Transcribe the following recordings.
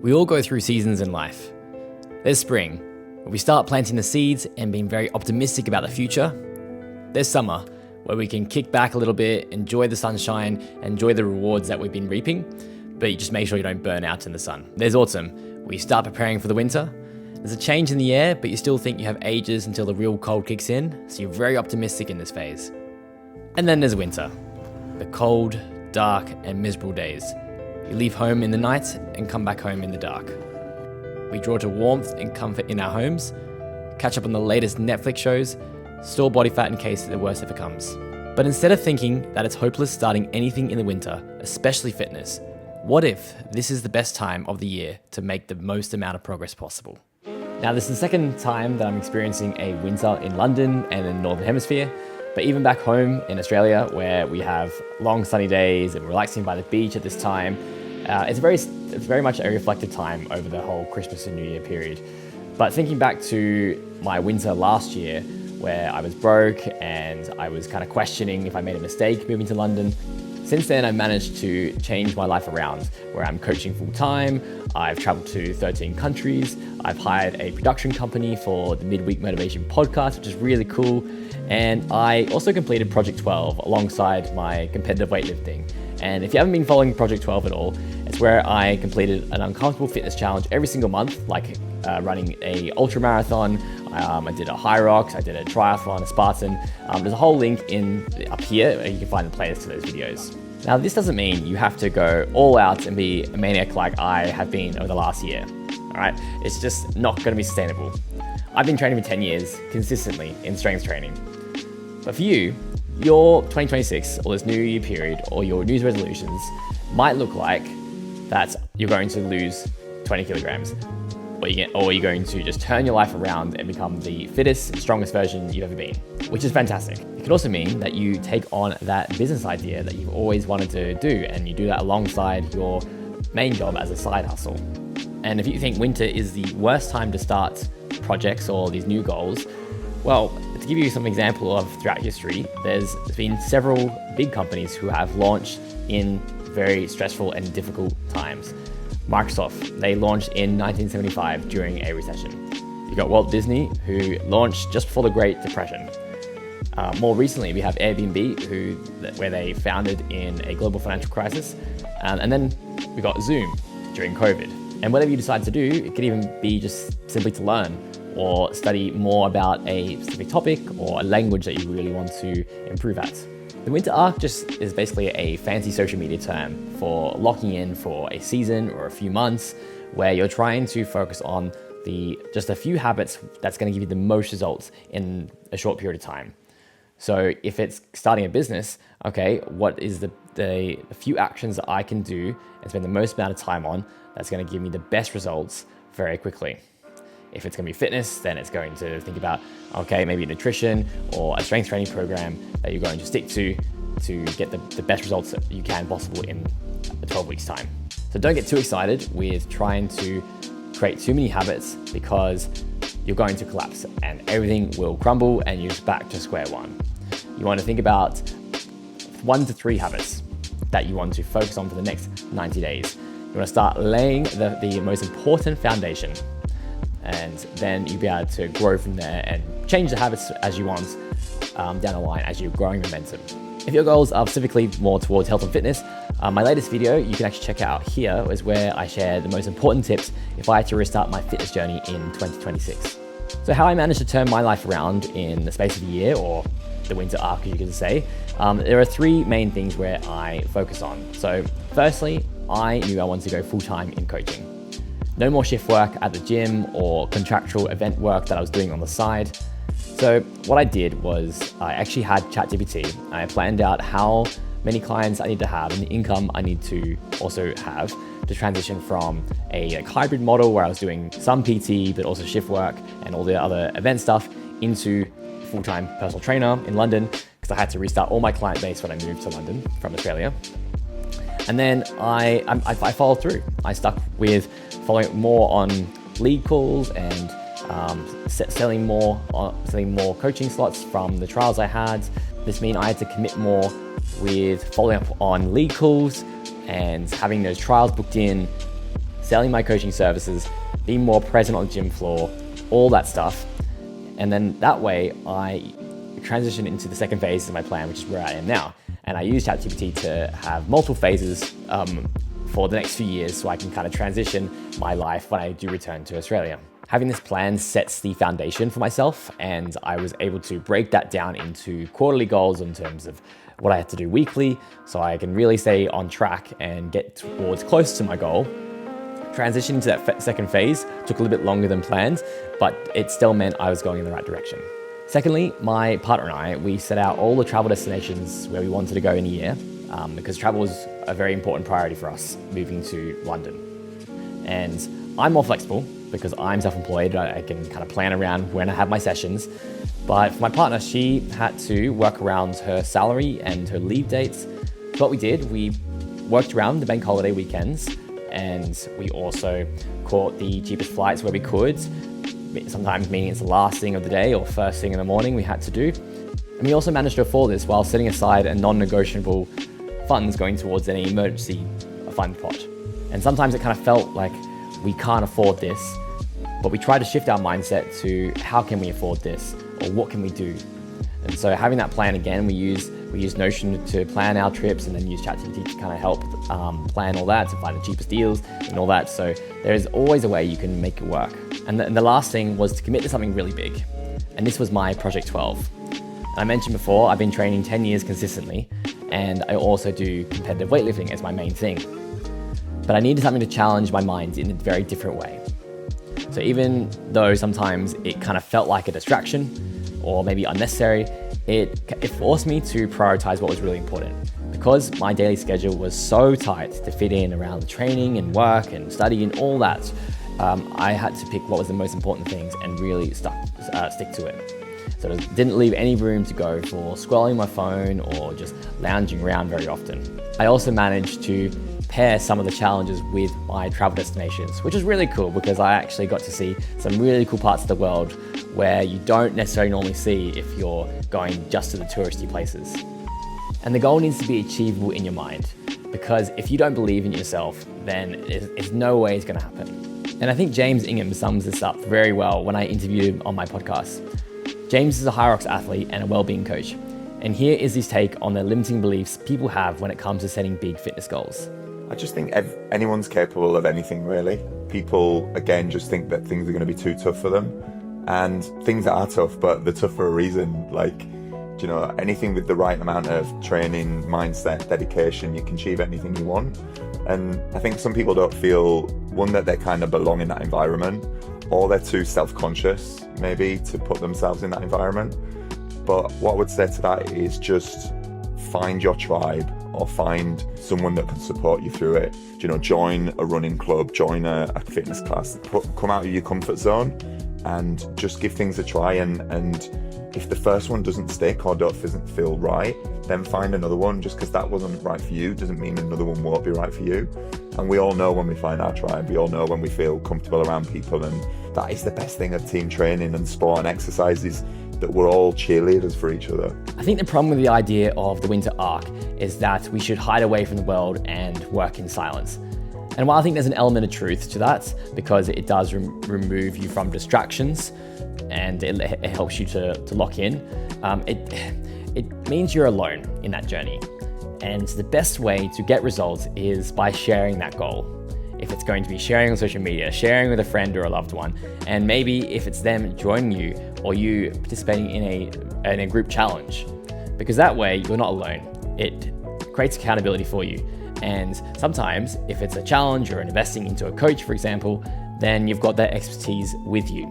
We all go through seasons in life. There's spring, where we start planting the seeds and being very optimistic about the future. There's summer, where we can kick back a little bit, enjoy the sunshine, enjoy the rewards that we've been reaping, but you just make sure you don't burn out in the sun. There's autumn, where you start preparing for the winter. There's a change in the air, but you still think you have ages until the real cold kicks in, so you're very optimistic in this phase. And then there's winter, the cold, dark, and miserable days. You leave home in the night and come back home in the dark. We draw to warmth and comfort in our homes, catch up on the latest Netflix shows, store body fat in case the worst ever comes. But instead of thinking that it's hopeless starting anything in the winter, especially fitness, what if this is the best time of the year to make the most amount of progress possible? Now, this is the second time that I'm experiencing a winter in London and in the Northern Hemisphere, but even back home in Australia, where we have long sunny days and relaxing by the beach at this time, it's very much a reflective time over the whole Christmas and New Year period. But thinking back to my winter last year, where I was broke and I was kind of questioning if I made a mistake moving to London, since then I've managed to change my life around, where I'm coaching full time, I've traveled to 13 countries, I've hired a production company for the Midweek Motivation podcast, which is really cool, and I also completed Project 12 alongside my competitive weightlifting. And if you haven't been following Project 12 at all, it's where I completed an uncomfortable fitness challenge every single month, like running a ultra marathon. I did a high rocks, I did a triathlon, a Spartan. There's a whole link up here where you can find the playlist to those videos. Now, this doesn't mean you have to go all out and be a maniac like I have been over the last year. All right, it's just not going to be sustainable. I've been training for 10 years consistently in strength training. But for you, your 2026 or this new year period or your New Year's resolutions might look like that you're going to lose 20 kilograms or you're going to just turn your life around and become the fittest and strongest version you've ever been, which is fantastic. It could also mean that you take on that business idea that you've always wanted to do and you do that alongside your main job as a side hustle. And if you think winter is the worst time to start projects or these new goals, well, to give you some example of throughout history, there's been several big companies who have launched in very stressful and difficult times. Microsoft, they launched in 1975 during a recession. You got Walt Disney, who launched just before the Great Depression. More recently, we have Airbnb, where they founded in a global financial crisis. And then we got Zoom during COVID. And whatever you decide to do, it could even be just simply to learn or study more about a specific topic or a language that you really want to improve at. The winter arc just is basically a fancy social media term for locking in for a season or a few months where you're trying to focus on just a few habits that's going to give you the most results in a short period of time. So if it's starting a business, okay, what is the few actions that I can do and spend the most amount of time on that's going to give me the best results very quickly? If it's going to be fitness, then it's going to think about, okay, maybe nutrition or a strength training program that you're going to stick to get the best results that you can possible in 12 weeks time. So don't get too excited with trying to create too many habits because you're going to collapse and everything will crumble and you're back to square one. You want to think about 1 to 3 habits that you want to focus on for the next 90 days. You want to start laying the most important foundation, and then you'll be able to grow from there and change the habits as you want down the line as you're growing momentum. If your goals are specifically more towards health and fitness, my latest video you can actually check out here is where I share the most important tips if I had to restart my fitness journey in 2026. So how I managed to turn my life around in the space of a year, or the winter arc, you could say, there are 3 main things where I focus on. So firstly, I knew I wanted to go full-time in coaching. No more shift work at the gym or contractual event work that I was doing on the side. So what I did was I actually had ChatGPT. I planned out how many clients I need to have and the income I need to also have to transition from a hybrid model where I was doing some PT but also shift work and all the other event stuff into full-time personal trainer in London, because I had to restart all my client base when I moved to London from Australia. And then I followed through. I stuck with following more on lead calls and selling more coaching slots from the trials I had. This meant I had to commit more with following up on lead calls and having those trials booked in, selling my coaching services, being more present on the gym floor, all that stuff. And then that way I transition into the second phase of my plan, which is where I am now. And I use ChatGPT to have multiple phases for the next few years so I can kind of transition my life when I do return to Australia. Having this plan sets the foundation for myself, and I was able to break that down into quarterly goals in terms of what I had to do weekly so I can really stay on track and get towards close to my goal. Transitioning to that second phase took a little bit longer than planned, but it still meant I was going in the right direction. Secondly, my partner and I, we set out all the travel destinations where we wanted to go in a year because travel was a very important priority for us moving to London. And I'm more flexible because I'm self-employed. I can kind of plan around when I have my sessions. But for my partner, she had to work around her salary and her leave dates. So what we did, we worked around the bank holiday weekends, and we also caught the cheapest flights where we could, sometimes meaning it's the last thing of the day or first thing in the morning we had to do. And we also managed to afford this while setting aside a non-negotiable funds going towards any emergency fund pot. And sometimes it kind of felt like we can't afford this, but we try to shift our mindset to how can we afford this or what can we do? And so having that plan again, we use Notion to plan our trips and then use ChatGPT to kind of help plan all that, to find the cheapest deals and all that. So there's always a way you can make it work. And the last thing was to commit to something really big. And this was my Project 12. And I mentioned before, I've been training 10 years consistently, and I also do competitive weightlifting as my main thing. But I needed something to challenge my mind in a very different way. So even though sometimes it kind of felt like a distraction or maybe unnecessary, it forced me to prioritize what was really important. Because my daily schedule was so tight to fit in around the training and work and study and all that, I had to pick what was the most important things and really stick to it. So it didn't leave any room to go for scrolling my phone or just lounging around very often. I also managed to pair some of the challenges with my travel destinations, which is really cool because I actually got to see some really cool parts of the world where you don't necessarily normally see if you're going just to the touristy places. And the goal needs to be achievable in your mind, because if you don't believe in yourself, then there's no way it's going to happen. And I think James Ingham sums this up very well when I interviewed him on my podcast. James is a High Rocks athlete and a well-being coach. And here is his take on the limiting beliefs people have when it comes to setting big fitness goals. I just think anyone's capable of anything, really. People, again, just think that things are going to be too tough for them. And things are tough, but they're tough for a reason. Like, you know, anything with the right amount of training, mindset, dedication, you can achieve anything you want. And I think some people don't feel, one, that they kind of belong in that environment, or they're too self-conscious, maybe, to put themselves in that environment. But what I would say to that is just find your tribe, or find someone that can support you through it. You know, join a running club, join a fitness class, come out of your comfort zone and just give things a try. And if the first one doesn't stick or doesn't feel right, then find another one. Just because that wasn't right for you doesn't mean another one won't be right for you. And we all know when we find our tribe, we all know when we feel comfortable around people. And that is the best thing of team training and sport and exercise, is that we're all cheerleaders for each other. I think the problem with the idea of the winter arc is that we should hide away from the world and work in silence. And while I think there's an element of truth to that, because it does remove you from distractions and it helps you to lock in, it means you're alone in that journey. And the best way to get results is by sharing that goal. If it's going to be sharing on social media, sharing with a friend or a loved one, and maybe if it's them joining you or you participating in a group challenge, because that way you're not alone. It creates accountability for you. And sometimes if it's a challenge or investing into a coach, for example, then you've got that expertise with you.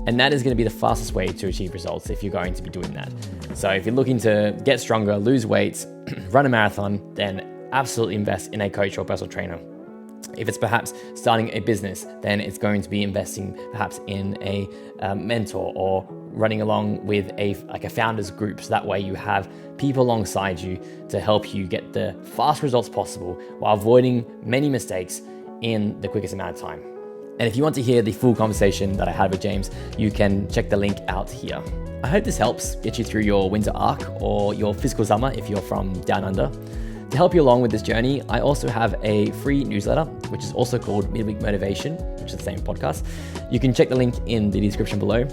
And that is going to be the fastest way to achieve results if you're going to be doing that. So if you're looking to get stronger, lose weight, run a marathon, then absolutely invest in a coach or personal trainer. If it's perhaps starting a business, then it's going to be investing perhaps in a mentor or running along with a founders group. So that way you have people alongside you to help you get the fast results possible while avoiding many mistakes in the quickest amount of time. And if you want to hear the full conversation that I had with James, you can check the link out here. I hope this helps get you through your winter arc or your physical summer if you're from down under. To help you along with this journey, I also have a free newsletter, which is also called Midweek Motivation, which is the same podcast. You can check the link in the description below.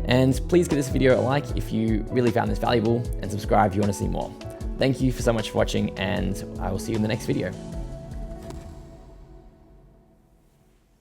And please give this video a like if you really found this valuable, and subscribe if you want to see more. Thank you so much for watching, and I will see you in the next video.